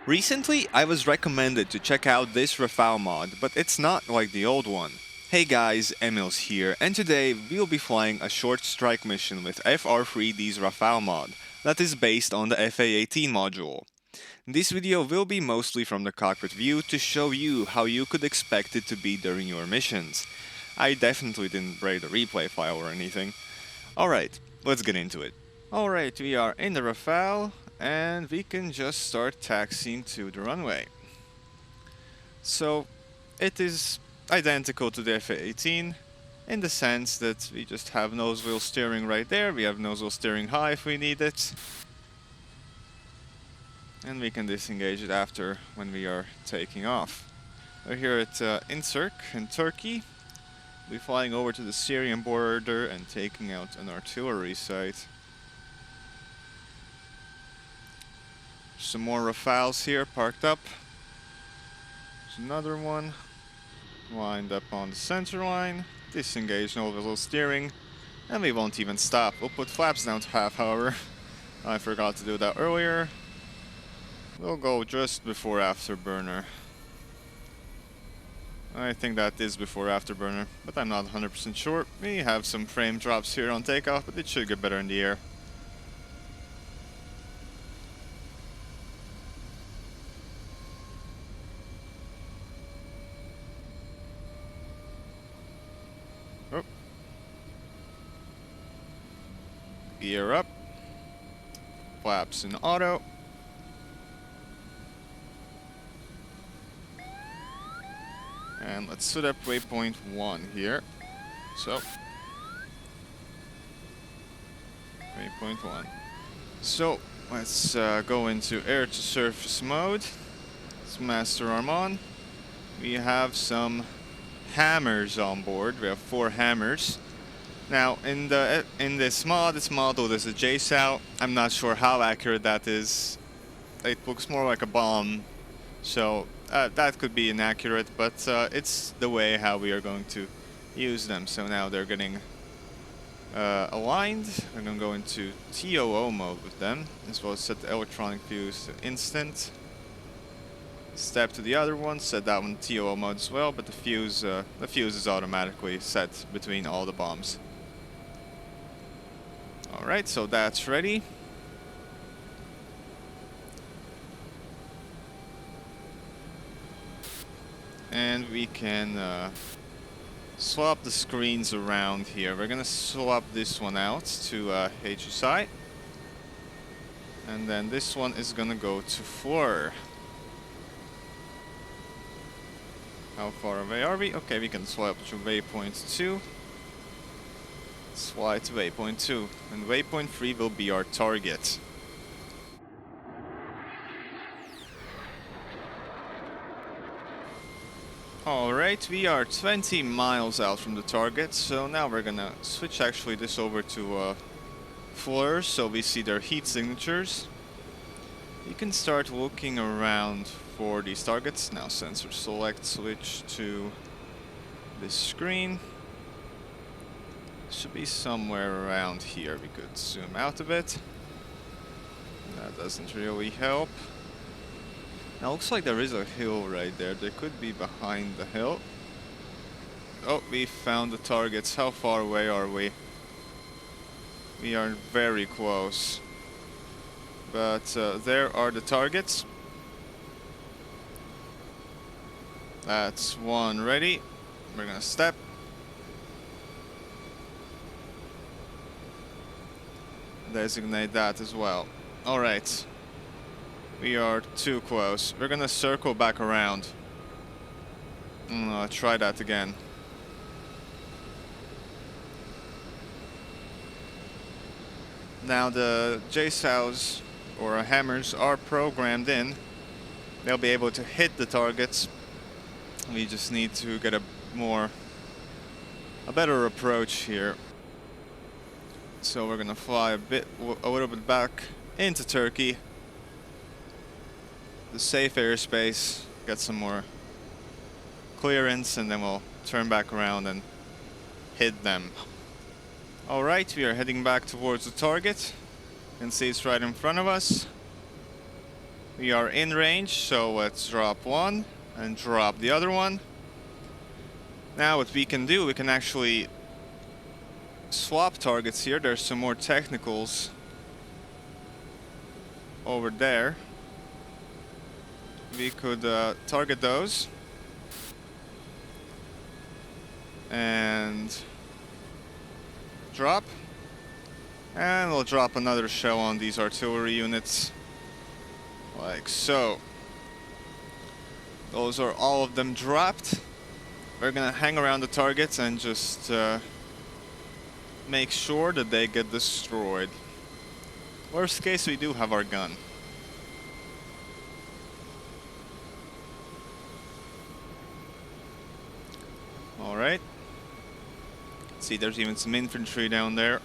Recently, I was recommended to check out this Rafale mod, but it's not like the old one. Hey guys, Emils here, and today we'll be flying a short strike mission with FR3D's Rafale mod that is based on the FA18 module. This video will be mostly from the cockpit view to show you how you could expect it to be during your missions. I definitely didn't break the replay file or anything. Alright, let's get into it. Alright, we are in the Rafale, and we can just start taxiing to the runway. So, it is identical to the FA18 in the sense that we just have nose wheel steering right there, we have nose wheel steering high if we need it. And we can disengage it after when we are taking off. We're here at Incirk in Turkey. We're flying over to the Syrian border and taking out an artillery site. Some more Rafales here parked up. There's another one. Lined up on the center line. Disengage no wheel steering. And we won't even stop. We'll put flaps down to half, however. I forgot to do that earlier. We'll go just before afterburner. I think that is before afterburner, but I'm not 100% sure. We have some frame drops here on takeoff, but it should get better in the air. Oh. Gear up. Flaps in auto. And let's set up waypoint 1 here. So, waypoint 1. So, let's go into air-to-surface mode. Let's master arm on. We have some hammers on board. We have 4 hammers. Now, in this model, there's a JSOW. I'm not sure how accurate that is. It looks more like a bomb. So that could be inaccurate, but it's the way how we are going to use them. So now they're getting aligned. We're going to go into TOO mode with them, as well as set the electronic fuse to instant. Step to the other one, set that one to TOO mode as well, but the fuse is automatically set between all the bombs. Alright, so that's ready. And we can swap the screens around here. We're gonna swap this one out to HSI. And then this one is gonna go to floor. How far away are we? Okay, we can swap to waypoint 2. Let's fly to waypoint 2. And waypoint 3 will be our target. Alright, we are 20 miles out from the target, so now we're gonna switch actually this over to floor so we see their heat signatures. You can start looking around for these targets. Now sensor select, switch to this screen. Should be somewhere around here. We could zoom out a bit. That doesn't really help. Now looks like there is a hill right there. They could be behind the hill. Oh, we found the targets. How far away are we? We are very close. But there are the targets. That's one ready. We're gonna step. Designate that as well. Alright. We are too close. We're gonna circle back around. Try that again. Now the JSOWs or hammers are programmed in. They'll be able to hit the targets. We just need to get a better approach here. So we're gonna fly a little bit back into Turkey. The safe airspace, get some more clearance, and then we'll turn back around and hit them. Alright, we are heading back towards the target. You can see it's right in front of us. We are in range, so let's drop one and drop the other one. Now what we can do, we can actually swap targets here. There's some more technicals over there. We could target those. And drop. And we'll drop another shell on these artillery units. Like so. Those are all of them dropped. We're gonna hang around the targets and just make sure that they get destroyed. Worst case, we do have our gun. Alright. See, there's even some infantry down there.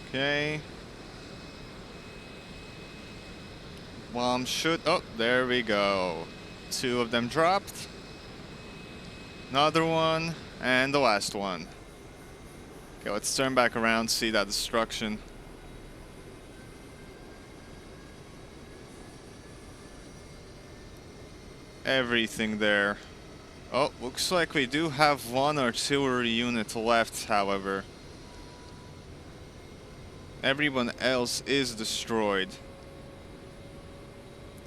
Okay. Bomb shoot. Oh, there we go. Two of them dropped. Another one. And the last one. Okay, let's turn back around, see that destruction. Everything there. Oh, looks like we do have one artillery unit left, however. Everyone else is destroyed.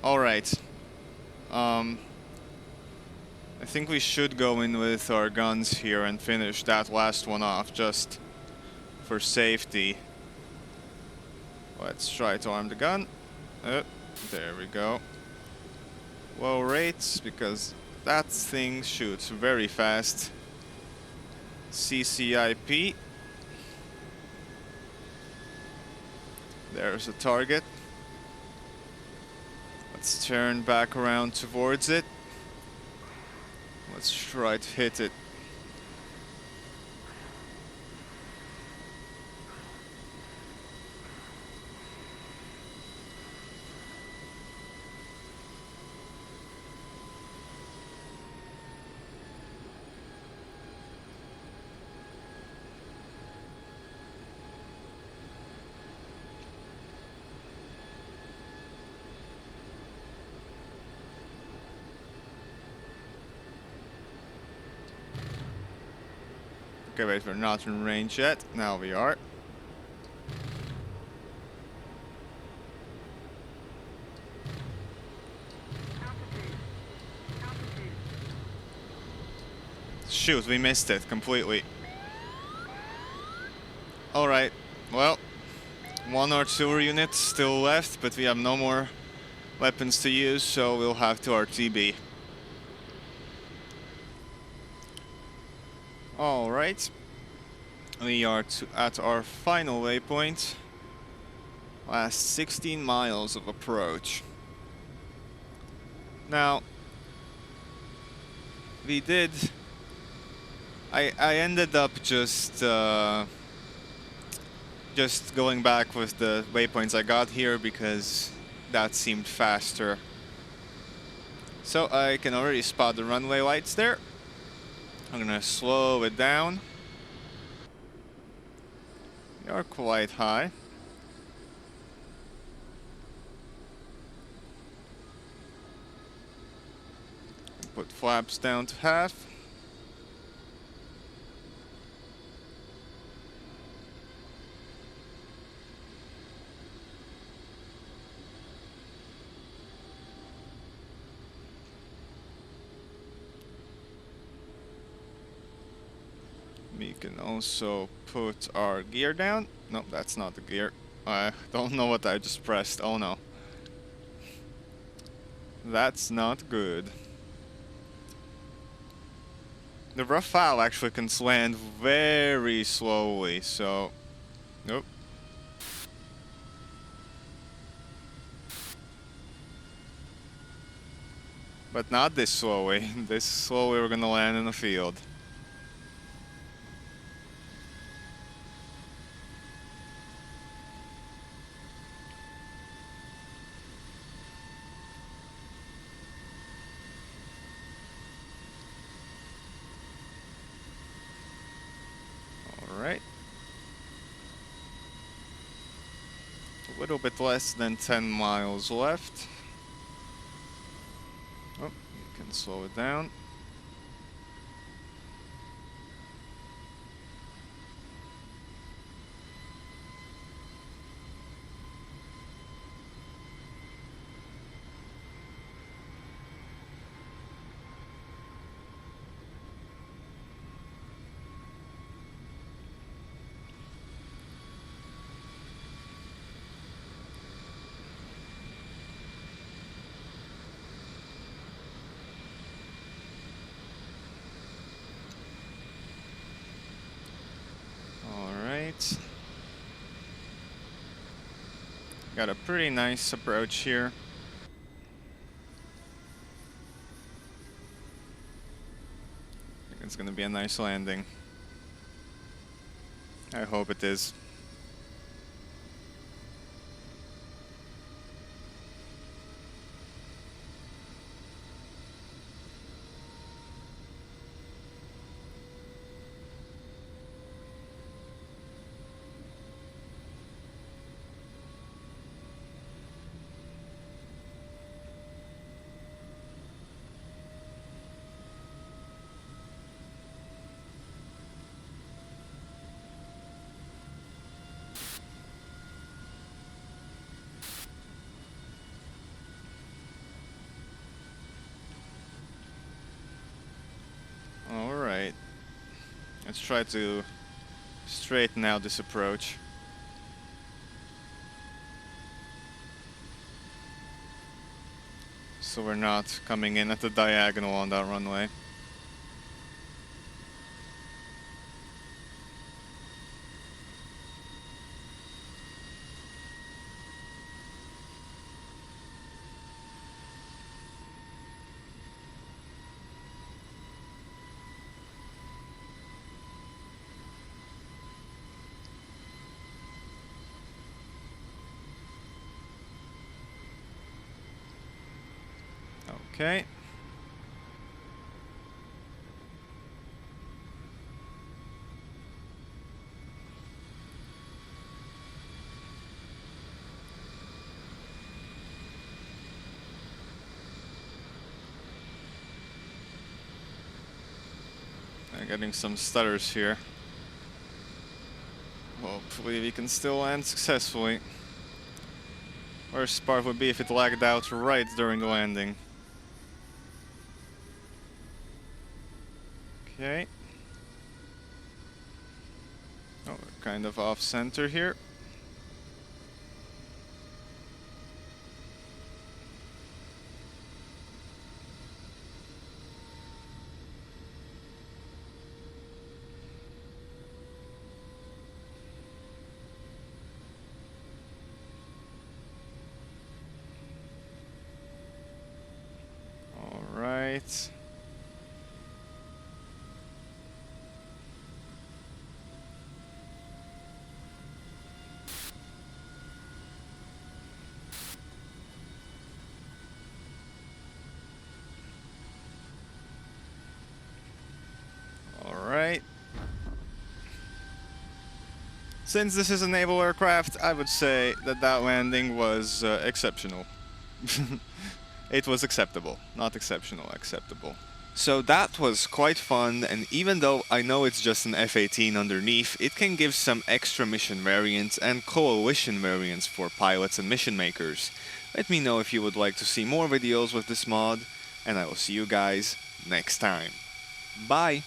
Alright. I think we should go in with our guns here and finish that last one off, just for safety. Let's try to arm the gun. There we go. Low rates, because that thing shoots very fast. CCIP. There's a target. Let's turn back around towards it. Let's try to hit it. Okay, wait, we're not in range yet. Now we are. Shoot, we missed it completely. Alright, well, one artillery unit still left, but we have no more weapons to use, so we'll have to RTB. Alright, we are at our final waypoint. Last 16 miles of approach. Now, we did... I ended up just going back with the waypoints I got here because that seemed faster. So I can already spot the runway lights there. I'm gonna slow it down. They are quite high. Put flaps down to half. We can also put our gear down. Nope, that's not the gear. I don't know what I just pressed. Oh no. That's not good. The Rafale actually can land very slowly, so... Nope. But not this slowly. This slowly we're gonna land in the field. little bit less than 10 miles left. Oh, you can slow it down. Alright. Got a pretty nice approach here. I think it's gonna be a nice landing. I hope it is. Alright. Let's try to straighten out this approach. So we're not coming in at the diagonal on that runway. Okay. I'm getting some stutters here. Hopefully we can still land successfully. Worst part would be if it lagged out right during the landing. Okay. Oh, we're kind of off center here. All right. Alright. Since this is a naval aircraft, I would say that that landing was exceptional. It was acceptable. Not exceptional, acceptable. So that was quite fun, and even though I know it's just an F-18 underneath, it can give some extra mission variants and coalition variants for pilots and mission makers. Let me know if you would like to see more videos with this mod, and I will see you guys next time. Bye!